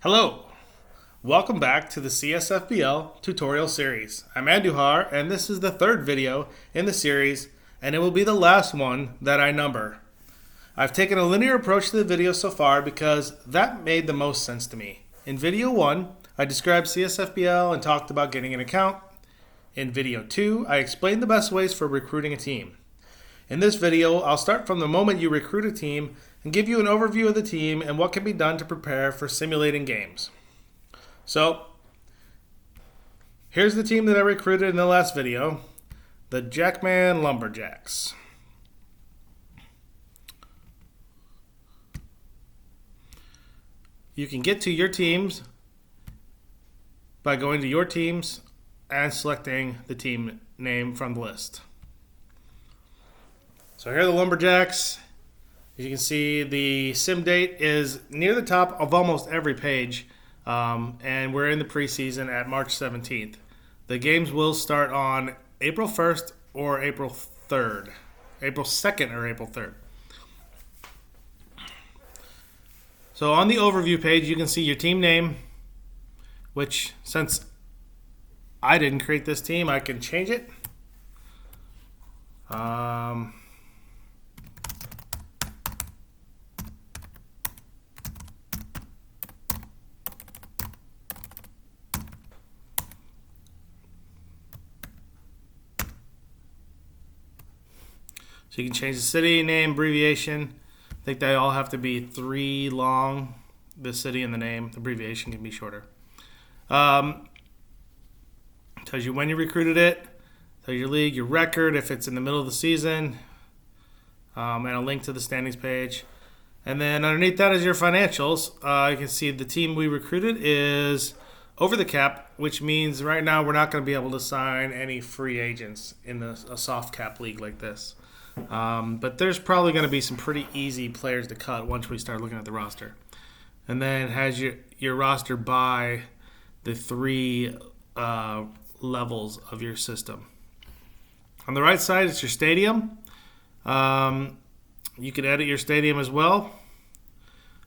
Hello, welcome back to the CSFBL tutorial series. I'm Anduhar, and this is the third video in the series, and it will be the last one that I number. I've taken a linear approach to the video so far because that made the most sense to me. In video 1, I described CSFBL and talked about getting an account. In video 2, I explained the best ways for recruiting a team. In this video, I'll start from the moment you recruit a team and give you an overview of the team and what can be done to prepare for simulating games. So, here's the team that I recruited in the last video, the Jackman Lumberjacks. You can get to your teams by going to your teams and selecting the team name from the list. So here are the Lumberjacks. As you can see, the sim date is near the top of almost every page, and we're in the preseason at March 17th. The games will start on April 1st or April 3rd. April 2nd or April 3rd. So on the overview page, you can see your team name, which since I didn't create this team, I can change it. So you can change the city name, abbreviation. I think they all have to be 3 long. The city and the name. The abbreviation can be shorter. Tells you when you recruited it. Tells your league, your record, if it's in the middle of the season. And a link to the standings page. And then underneath that is your financials. You can see the team we recruited is over the cap, which means right now we're not going to be able to sign any free agents in a soft cap league like this. But there's probably going to be some pretty easy players to cut once we start looking at the roster. And then it has your roster by the 3 levels of your system. On the right side, it's your stadium. You can edit your stadium as well.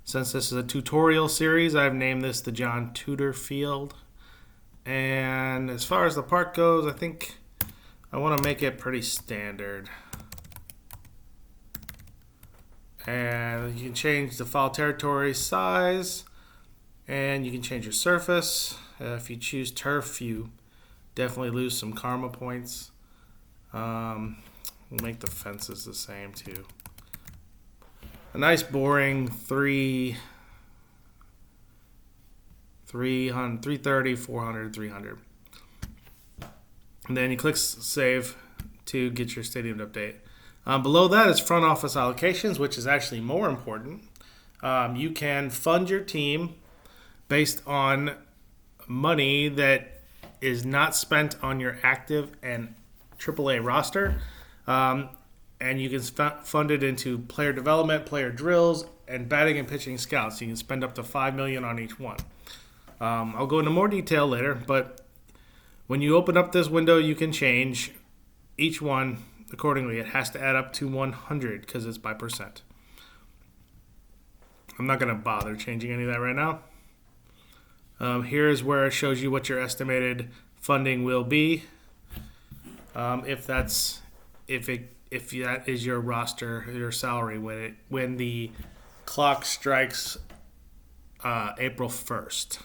Since this is a tutorial series, I've named this the John Tudor Field. And as far as the park goes, I think I want to make it pretty standard. And you can change the file territory size, and you can change your surface. If you choose turf, you definitely lose some karma points. We'll make the fences the same too. A nice boring 330, 400, 300. And then you click save to get your stadium to update. Below that is front office allocations, which is actually more important. You can fund your team based on money that is not spent on your active and AAA roster. And you can fund it into player development, player drills, and batting and pitching scouts. You can spend up to $5 million on each one. I'll go into more detail later, but when you open up this window, you can change each one accordingly. It has to add up to 100 because it's by percent. I'm not going to bother changing any of that right now. Here's where it shows you what your estimated funding will be. If that is your roster, your salary when the clock strikes April 1st.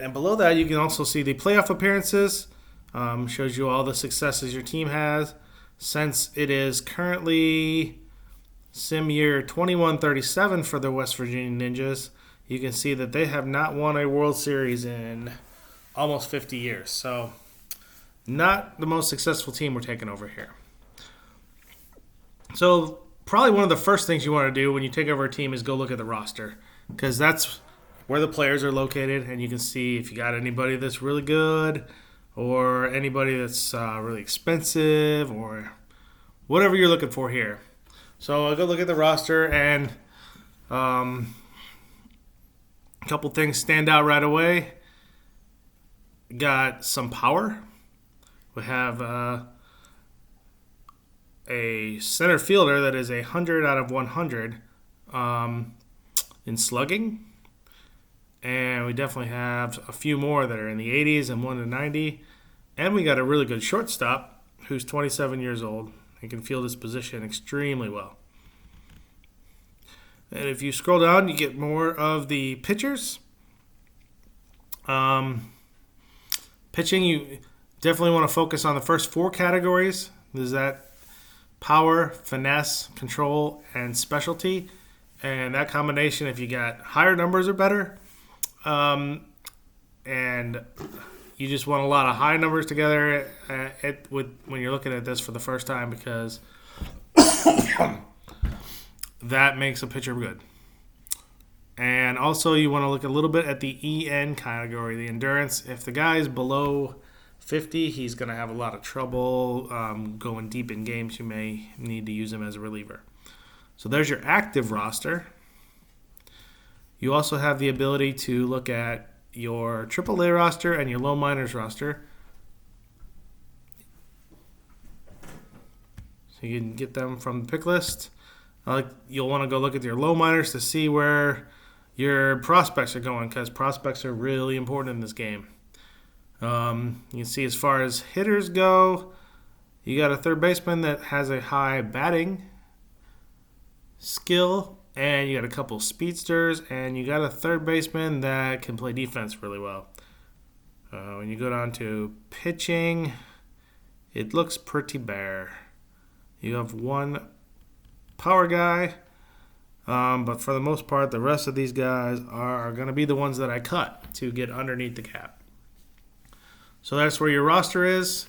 And below that, you can also see the playoff appearances. Shows you all the successes your team has. Since it is currently sim year 2137 for the West Virginia Ninjas, you can see that they have not won a World Series in almost 50 years. So not the most successful team we're taking over here. So probably one of the first things you want to do when you take over a team is go look at the roster, because that's where the players are located, and you can see if you got anybody that's really good or anybody that's really expensive or whatever you're looking for here. So I'll go look at the roster, and a couple things stand out right away. Got some power. We have a center fielder that is 100 out of 100 in slugging. And we definitely have a few more that are in the 80s and one in 90. And we got a really good shortstop who's 27 years old and can field his position extremely well. And if you scroll down, you get more of the pitchers. Pitching, you definitely want to focus on the first four categories. There's that power, finesse, control, and specialty. And that combination, if you got higher numbers or better, and you just want a lot of high numbers together when you're looking at this for the first time, because that makes a pitcher good. And also you want to look a little bit at the EN category, the endurance. If the guy is below 50, he's going to have a lot of trouble going deep in games. You may need to use him as a reliever. So there's your active roster. You also have the ability to look at your AAA roster and your low minors roster. So you can get them from the pick list. You'll want to go look at your low minors to see where your prospects are going, because prospects are really important in this game. You can see as far as hitters go, you got a third baseman that has a high batting skill, and you got a couple speedsters, and you got a third baseman that can play defense really well. When you go down to pitching, it looks pretty bare. You have one power guy, but for the most part, the rest of these guys are going to be the ones that I cut to get underneath the cap. So that's where your roster is.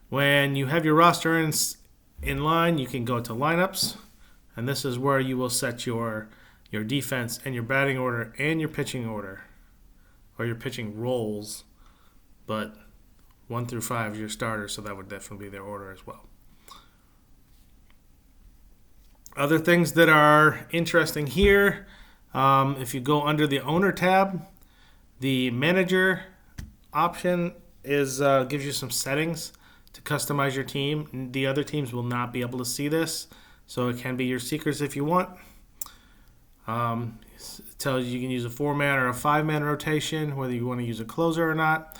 When you have your roster in line, you can go to lineups, and this is where you will set your defense and your batting order and your pitching order, or your pitching roles. But 1 through 5 is your starters, so that would definitely be their order as well. Other things that are interesting here, if you go under the owner tab, the manager option gives you some settings to customize your team. The other teams will not be able to see this, so it can be your secrets if you want. It tells you can use a 4-man or a 5-man rotation, whether you want to use a closer or not.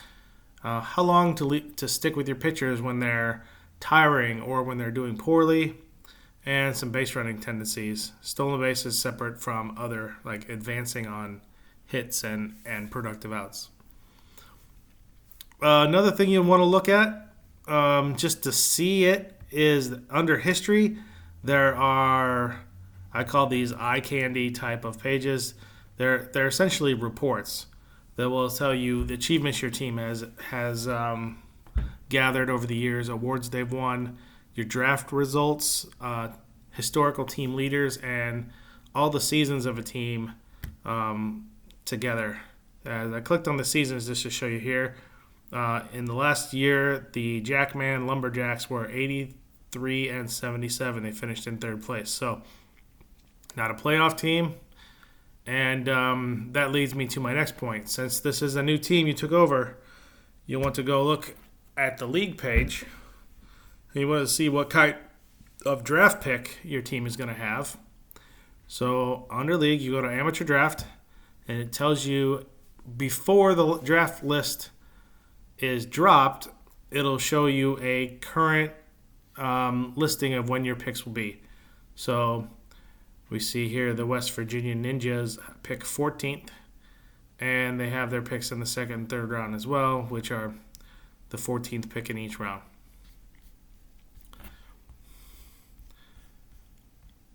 How long to stick with your pitchers when they're tiring or when they're doing poorly. And some base running tendencies. Stolen bases separate from other, like advancing on hits and productive outs. Another thing you want to look at, just to see it, is under history. There are, I call these eye candy type of pages. They're essentially reports that will tell you the achievements your team has gathered over the years, awards they've won, your draft results, historical team leaders, and all the seasons of a team together. I clicked on the seasons just to show you here. In the last year, the Jackman Lumberjacks were 83 and 77. They finished in third place. So, not a playoff team. And that leads me to my next point. Since this is a new team you took over, you want to go look at the league page. You want to see what kind of draft pick your team is going to have. So under league, you go to amateur draft, and it tells you before the draft list is dropped, it'll show you a current listing of when your picks will be. So we see here the West Virginia Ninjas pick 14th, and they have their picks in the second and third round as well, which are the 14th pick in each round.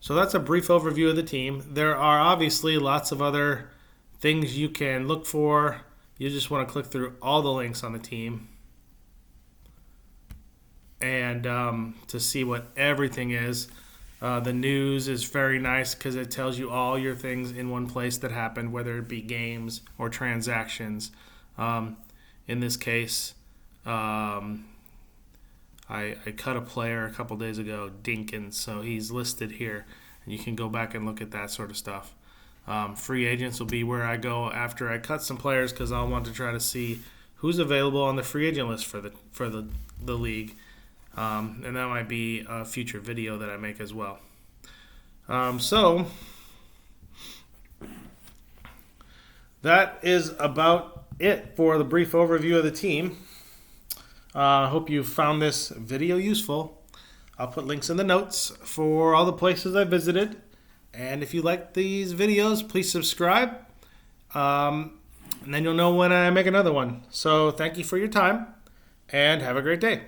So that's a brief overview of the team. There are obviously lots of other things you can look for. You just want to click through all the links on the team and to see what everything is. The news is very nice because it tells you all your things in one place that happened, whether it be games or transactions. In this case, I cut a player a couple days ago, Dinkins, so he's listed here, and you can go back and look at that sort of stuff. Free agents will be where I go after I cut some players, because I'll want to try to see who's available on the free agent list for the league, and that might be a future video that I make as well. that is about it for the brief overview of the team. I hope you found this video useful. I'll put links in the notes for all the places I visited. And if you like these videos, please subscribe. And then you'll know when I make another one. So thank you for your time and have a great day.